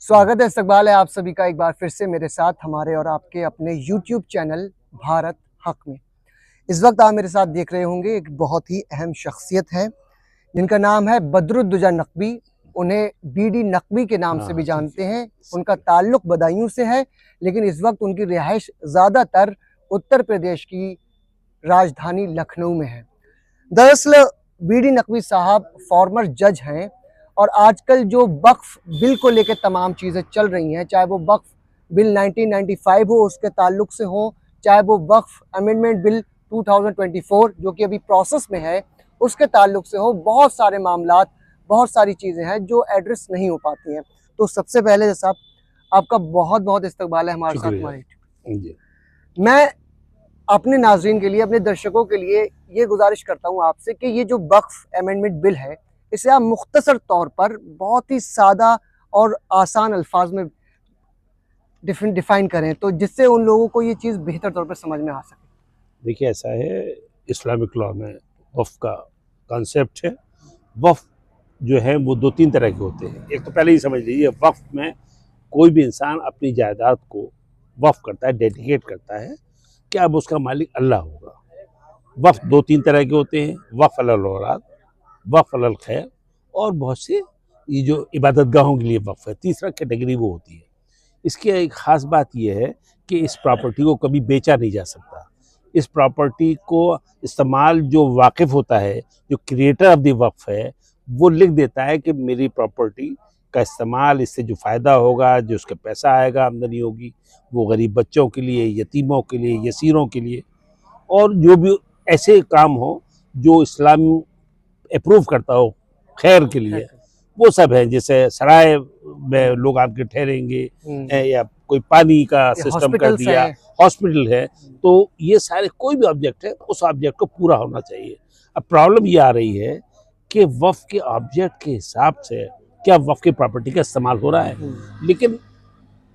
स्वागत है, इस्तकबाल है आप सभी का एक बार फिर से मेरे साथ हमारे और आपके अपने YouTube चैनल भारत हक में। इस वक्त आप मेरे साथ देख रहे होंगे एक बहुत ही अहम शख्सियत है जिनका नाम है बदरुद्दोजा नकवी। उन्हें बीडी नकवी के नाम से भी जानते हैं। उनका ताल्लुक बदायूं से है, लेकिन इस वक्त उनकी रिहाइश ज़्यादातर उत्तर प्रदेश की राजधानी लखनऊ में है। दरअसल बीडी नकवी साहब फॉर्मर जज हैं और आजकल जो वक्फ बिल को लेकर तमाम चीज़ें चल रही हैं, चाहे वो वक्फ बिल 1995 हो उसके ताल्लुक से हो, चाहे वो वक्फ अमेंडमेंट बिल 2024 जो कि अभी प्रोसेस में है उसके ताल्लुक से हो, बहुत सारे मामलात, बहुत सारी चीज़ें हैं जो एड्रेस नहीं हो पाती हैं। तो सबसे पहले साहब आपका बहुत बहुत इस्तकबाल है हमारे साथ हमारे। मैं अपने नाजरीन के लिए, अपने दर्शकों के लिए ये गुजारिश करता हूँ आपसे कि ये जो वक्फ अमेंडमेंट बिल है इसे आप मुख्तसर तौर पर बहुत ही सादा और आसान अल्फाज में डिफाइन करें, तो जिससे उन लोगों को ये चीज़ बेहतर तौर पर समझ में आ सके। देखिए, ऐसा है, इस्लामिक लॉ में वक्फ का कॉन्सेप्ट है। वक्फ जो है वो दो तीन तरह के होते हैं। एक तो पहले ही समझ लीजिए, वक्फ में कोई भी इंसान अपनी जायदाद को वक्फ करता है, डेडिकेट करता है कि अब उसका मालिक अल्लाह होगा। वक्फ दो तीन तरह के होते हैं, वक्फ अलल औलाद, वक्फ अलल खैर, और बहुत से ये जो इबादतगाहों के लिए वक्फ है, तीसरा कैटेगरी वो होती है। इसकी एक ख़ास बात यह है कि इस प्रॉपर्टी को कभी बेचा नहीं जा सकता। इस प्रॉपर्टी को इस्तेमाल जो वाकिफ़ होता है, जो क्रिएटर ऑफ द वक्फ है, वो लिख देता है कि मेरी प्रॉपर्टी का इस्तेमाल, इससे जो फ़ायदा होगा, जो उसका पैसा आएगा, आमदनी होगी, वो गरीब बच्चों के लिए, यतीमों के लिए, यसीरों के लिए, और जो भी ऐसे काम हो जो इस्लाम अप्रूव करता हो खैर के लिए, वो सब है। जैसे सराय में लोग आके ठहरेंगे, या कोई पानी का सिस्टम कर दिया, हॉस्पिटल है, तो ये सारे कोई भी ऑब्जेक्ट है, उस ऑब्जेक्ट को पूरा होना चाहिए। अब प्रॉब्लम ये आ रही है कि वक्फ के ऑब्जेक्ट के हिसाब से क्या वक्फ की प्रॉपर्टी का इस्तेमाल हो रहा है, लेकिन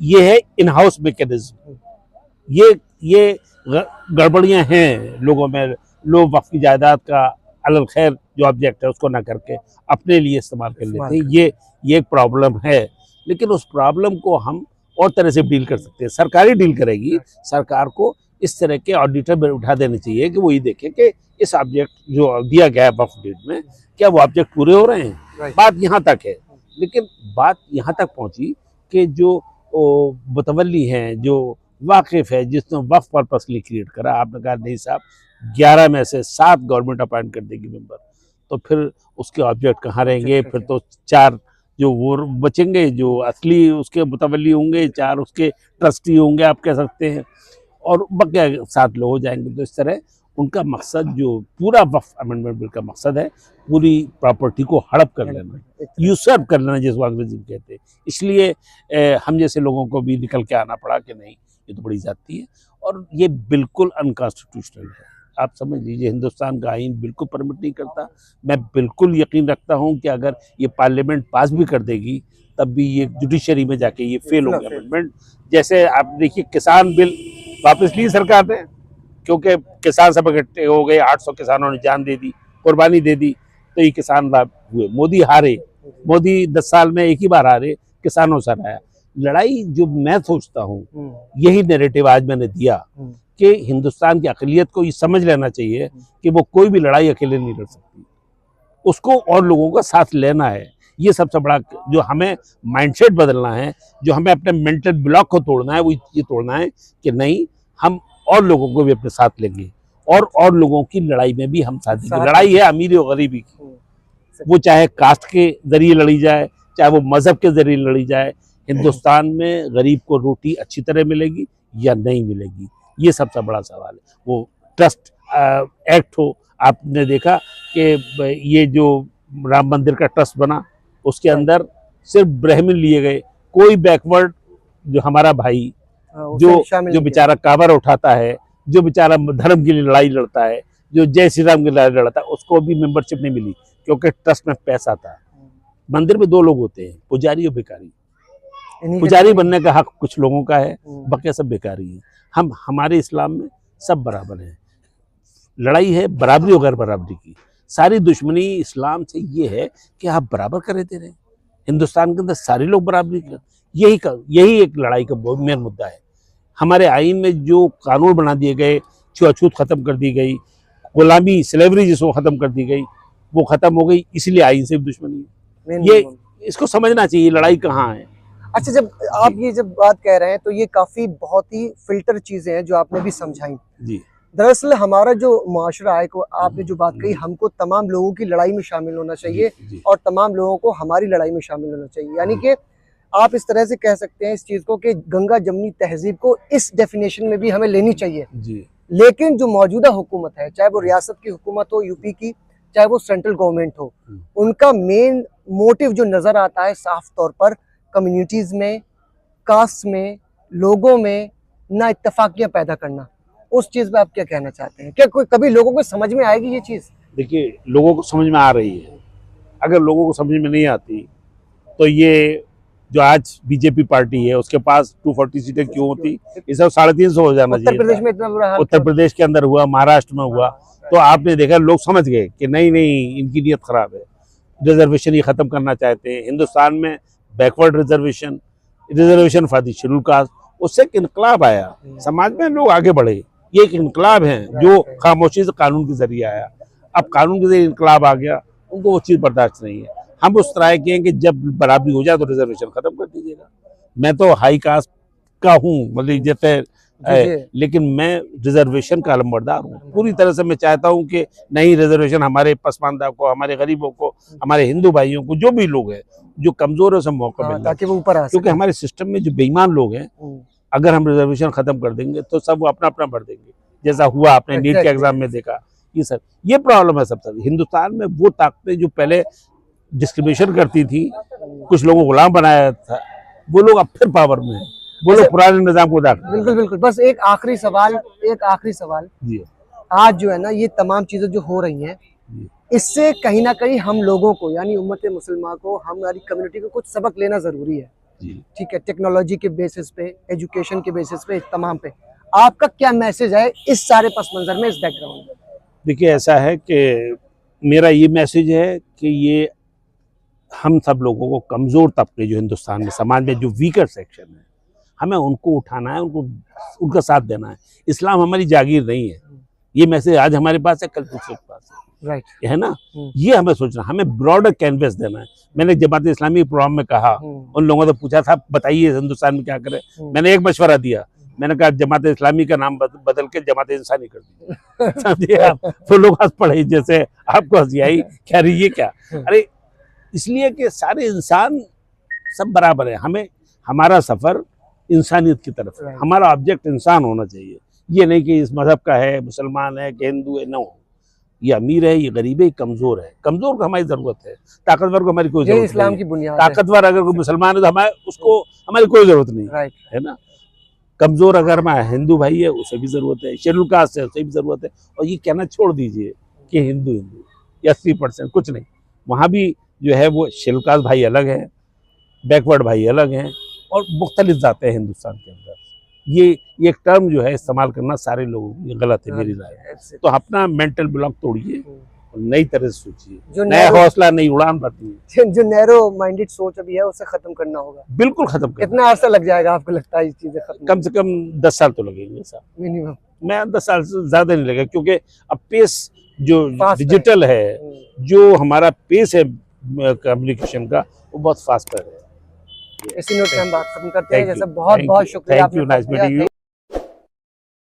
ये है इन हाउस मैकेनिज्म। ये गड़बड़ियां हैं लोगों में। लोग वक्फ की जायदाद का अलल खैर जो ऑब्जेक्ट है उसको ना करके अपने लिए इस्तेमाल कर लेते हैं। ये एक प्रॉब्लम है, लेकिन उस प्रॉब्लम को हम और तरह से डील कर सकते हैं। सरकारी डील करेगी। सरकार को इस तरह के ऑडिटर में उठा देने चाहिए कि वो ये देखें कि इस ऑब्जेक्ट जो दिया गया है वक्फ डीड में, क्या वो ऑब्जेक्ट पूरे हो रहे हैं। बात यहाँ तक है, लेकिन बात यहाँ तक पहुँची कि जो मुतवल्ली हैं, जो वाकिफ़ है, जिसने वक्फ पर्पसली क्रिएट करा, आपने कहा नहीं साहब 11 में से 7 गवर्नमेंट अपॉइंट कर देगी मेंबर, तो फिर उसके ऑब्जेक्ट कहाँ रहेंगे। फिर तो 4 जो वो बचेंगे जो असली उसके मुतवल्ली होंगे, 4 उसके ट्रस्टी होंगे, आप कह सकते हैं, और बकिया 7 लोग हो जाएंगे। तो इस तरह उनका मकसद, जो पूरा वक्फ अमेंडमेंट बिल का मकसद है, पूरी प्रॉपर्टी को हड़प कर लेना, यूसर्व कर लेना, जिसको अंग्रेजी में कहते हैं। इसलिए हम जैसे लोगों को भी निकल के आना पड़ा कि नहीं, ये तो बड़ी ज़्यादती है और ये बिल्कुल अनकॉन्स्टिट्यूशनल है। आप समझ लीजिए, हिंदुस्तान का आइन बिल्कुल परमिट नहीं करता। मैं बिल्कुल यकीन रखता हूँ कि अगर ये पार्लियामेंट पास भी कर देगी तब भी ये जुडिशरी में जाके ये फेल होगा अमेंडमेंट। जैसे आप देखिए, किसान बिल वापस ली सरकार ने, क्योंकि किसान सब इकट्ठे हो गए, 800 किसानों ने जान दे दी, कुर्बानी दे दी, तो ये किसान हुए। मोदी हारे, मोदी 10 साल में एक ही बार हारे, किसानों से हराया। लड़ाई जो मैं सोचता हूँ, यही नैरेटिव आज मैंने दिया कि हिंदुस्तान की अक़लियत को ये समझ लेना चाहिए कि वो कोई भी लड़ाई अकेले नहीं लड़ सकती, उसको और लोगों का साथ लेना है। ये सबसे बड़ा जो हमें माइंडसेट बदलना है, जो हमें अपने मेंटल ब्लॉक को तोड़ना है, वो ये तोड़ना है कि नहीं, हम और लोगों को भी अपने साथ लेंगे और लोगों की लड़ाई में भी हम साथ देंगे। लड़ाई है अमीरी और गरीबी की, वो चाहे कास्ट के जरिए लड़ी जाए, चाहे वो मजहब के जरिए लड़ी जाए। हिंदुस्तान में गरीब को रोटी अच्छी तरह मिलेगी या नहीं मिलेगी, ये सबसे बड़ा सवाल है। वो ट्रस्ट एक्ट हो, आपने देखा कि ये जो राम मंदिर का ट्रस्ट बना, उसके अंदर सिर्फ ब्राह्मण लिए गए, कोई बैकवर्ड जो हमारा भाई जो बेचारा काबर उठाता है, जो बेचारा धर्म के लिए लड़ाई लड़ता है, जो जय श्री राम की लड़ाई लड़ता है, उसको भी मेंबरशिप नहीं मिली, क्योंकि ट्रस्ट में पैसा था। मंदिर में 2 लोग होते हैं, पुजारी और भिखारी। पुजारी बनने का हक कुछ लोगों का है, बाकी सब भिखारी है। हमारे इस्लाम में सब बराबर हैं। लड़ाई है बराबरी और गैर बराबरी की। सारी दुश्मनी इस्लाम से ये है कि आप बराबर कर देते रहे। हिंदुस्तान के अंदर सारे लोग बराबरी कर, यही एक लड़ाई का मेन मुद्दा है। हमारे आइन में जो कानून बना दिए गए, छुआछूत खत्म कर दी गई, गुलामी स्लेवरी जिसको खत्म कर दी गई, वो खत्म हो गई, इसलिए आइन से दुश्मनी है। ये इसको समझना चाहिए लड़ाई कहाँ है। अच्छा, जब आप ये जब बात कह रहे हैं तो ये काफी बहुत ही फिल्टर चीजें हैं जो आपने भी समझाई जी। दरअसल हमारा जो मुआशरा है को आपने जो बात कही, हमको तमाम लोगों की लड़ाई में शामिल होना चाहिए जी। और तमाम लोगों को हमारी लड़ाई में शामिल होना चाहिए। यानी कि आप इस तरह से कह सकते हैं इस चीज को कि गंगा जमनी तहजीब को इस डेफिनेशन में भी हमें लेनी चाहिए जी। लेकिन जो मौजूदा हुकूमत है, चाहे वो रियासत की हुकूमत हो यूपी की, चाहे वो सेंट्रल गवर्नमेंट हो, उनका मेन मोटिव जो नजर आता है साफ तौर पर कम्युनिटीज में, कास्ट में, लोगों में ना इत्तेफाकियां पैदा करना। उस चीज पे आप क्या कहना चाहते हैं? क्या कोई कभी लोगों को समझ में आएगी ये चीज? देखिए, लोगों को समझ में आ रही है। अगर लोगों को समझ में नहीं आती तो ये जो आज बीजेपी पार्टी है उसके पास 240 सीटें क्यों होती? ये सब 350 हो जाना चाहिए। उत्तर प्रदेश में इतना बुरा हाल, उत्तर प्रदेश के अंदर हुआ, महाराष्ट्र में हुआ, तो आपने देखा लोग समझ गए कि नहीं इनकी नीयत खराब है, रिजर्वेशन ये खत्म करना चाहते हैं। हिंदुस्तान में backward reservation for the schedule caste, उससे एक इनकलाब आया, समाज में लोग आगे बढ़े। ये एक इनकलाब है जो खामोशी से कानून के जरिए आया। अब कानून के जरिए इनकलाब आ गया, उनको वो चीज़ बर्दाश्त नहीं है। हम उस तरह के हैं कि जब बराबरी हो जाए तो रिजर्वेशन खत्म कर दीजिएगा। मैं तो हाई कास्ट का हूँ, मतलब जैसे, लेकिन मैं रिजर्वेशन का अलमबरदार हूँ पूरी तरह से। मैं चाहता हूँ कि नहीं, रिजर्वेशन हमारे पसमानदा को, हमारे गरीबों को, हमारे हिंदू भाइयों को, जो भी लोग हैं जो कमजोर है, उसे मौका मिले, ताकि वो ऊपर आ सके। क्योंकि हमारे सिस्टम में जो बेईमान लोग हैं, अगर हम रिजर्वेशन खत्म कर देंगे तो सब वो अपना अपना भर देंगे, जैसा हुआ आपने नीट के एग्जाम में देखा। ये प्रॉब्लम है सबसे। हिंदुस्तान में वो ताकतें जो पहले डिस्क्रिमिनेशन करती थी, कुछ लोगों को गुलाम बनाया था, वो लोग अब फिर पावर में है, वो लोग पुराने निजाम को दाखिल। बिल्कुल बिल्कुल। बस एक आखिरी सवाल जी। आज जो है ना, ये तमाम चीजें जो हो रही हैं, इससे कहीं ना कहीं हम लोगों को, यानी उम्मत मुसलमान को, हमारी कम्युनिटी को कुछ सबक लेना जरूरी है। ठीक है, टेक्नोलॉजी के बेसिस पे, एजुकेशन के बेसिस पे, तमाम पे आपका क्या मैसेज है इस सारे पस मंजर में, इस बैकग्राउंड में? देखिए, ऐसा है कि मेरा ये मैसेज है कि ये हम सब लोगों को, कमज़ोर तबके जो हिंदुस्तान में समाज में जो वीकर सेक्शन है, हमें उनको उठाना है, उनका साथ देना है। इस्लाम हमारी जागीर नहीं है। ये मैसेज आज हमारे पास है, कल दूसरे के पास है, राइट है ना। ये हमें सोचना, हमें ब्रॉडर कैनवस देना है। मैंने जमात इस्लामी प्रोग्राम में कहा, उन लोगों ने पूछा था बताइए हिंदुस्तान में क्या करें, मैंने एक मशवरा दिया, मैंने कहा जमात इस्लामी का नाम बदल के जमात इंसानी कर दीजिए। समझिए आप? तो लोग हंस पड़े, जैसे आपको हंसी आई, कह रही है क्या? अरे इसलिए कि सारे इंसान सब बराबर है। हमें हमारा सफर इंसानियत की तरफ है, हमारा ऑब्जेक्ट इंसान होना चाहिए। ये नहीं कि इस मजहब का है, मुसलमान है कि हिंदू है, न हो। ये अमीर है, ये गरीब है, ये कमजोर है। कमजोर को हमारी जरूरत है, ताकतवर को हमारी कोई जरूरत नहीं। इस्लाम की बुनियाद ताकतवर अगर कोई मुसलमान है तो हमारी कोई जरूरत नहीं, है ना। कमजोर अगर हमारा हिंदू भाई है, उसे भी जरूरत है, शेड्यूल कास्ट है, उसे भी जरूरत है। और ये कहना छोड़ दीजिए कि हिंदू या 80% कुछ नहीं। वहाँ भी जो है वो शेड्यूल कास्ट भाई अलग है, बैकवर्ड भाई अलग हैं, और मुख्तलिफ जाते हैं हिंदुस्तान के अंदर। ये एक टर्म जो है इस्तेमाल करना सारे लोगों को गलत है, मेरी राय है। तो अपना मेंटल ब्लॉक तोड़िए, नई तरह से सोचिए, नया हौसला, नई उड़ान भरिए। जो नैरो माइंडेड सोच अभी है उसे खत्म करना होगा। बिल्कुल खत्म करना। कितना अर्सा लग जाएगा आपको लगता है ये चीजें खत्म? कम से कम 10 साल तो लगेंगे साहब, मिनिमम। मैं 10 साल से ज्यादा नहीं लगेगा, क्योंकि अब पेस जो डिजिटल है, जो हमारा पेस है कम्युनिकेशन का, वो बहुत फास्ट है। इसी नोट पे हम बात खत्म करते हैं। जैसे बहुत बहुत शुक्रिया।